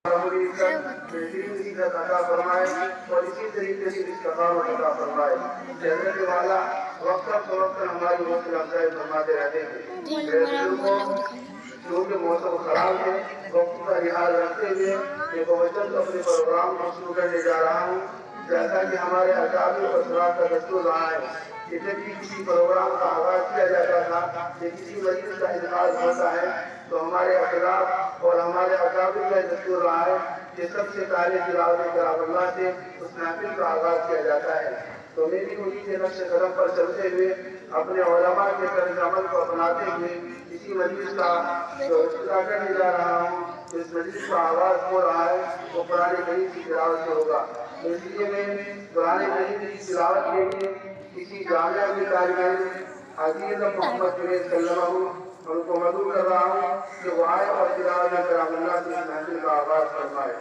بہترین عزت عطا فرمائے اور اسی طریقے سے استقامت عطا فرمائے۔ حضرت والا وقت فوقت ہماری حوصلہ افزائی فرماتے رہتے ہیں۔ کیونکہ موسم خراب ہے، وقت کا لحاظ رکھتے ہوئے میں بہت اپنے پروگرام کو شروع کرنے جا رہا ہوں۔ جیسا کہ ہمارے اکابر و اسلاف کا دستور رہا ہے کہ جب بھی کسی پروگرام کا آغاز کیا جاتا تھا یا کسی مجلس کا انعقاد ہوتا ہے تو ہمارے اخلاق اور ہمارے اکابر کا دستور رہا ہے کہ سب سے پہلے تلاوت کلام اللہ سے اس محفل کا آغاز کیا جاتا ہے۔ تو میں بھی انہی کے نقش قدم پر چلتے ہوئے اپنے علماء کے طرز عمل کو اپناتے ہوئے اسی مجلس کا جو افتتاح کرنے جا رہا ہوں، اس مجلس کا آغاز ہو رہا ہے وہ قرآن کریم کی تلاوت سے ہوگا۔ تو اس لیے میں قرآن کریم کی تلاوت کے لیے کسی جامعہ کے طالب علم عزیز محمد جنید صلی اللہ علیہ وسلم ان کو مدعو کر رہا ہوں کہ وہ آئے اور تلاوت کلام اللہ سے اس محفل کا آغاز فرمائے۔